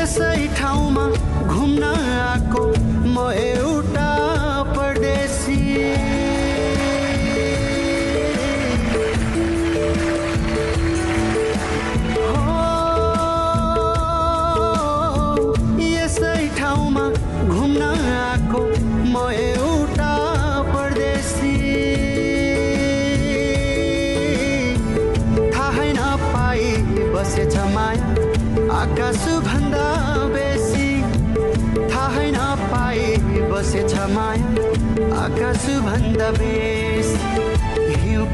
यसै ठाउँमा घुम्न आएको म एउटा परदेशी यसै ठाउँमा घुम्न आएको म एउटा परदेशी थाहै नपाई बसेछ माया आकाश भन्दा बेसी थाहै नपाई बसेछ माया आकाश भन्दा बेसी हिउँ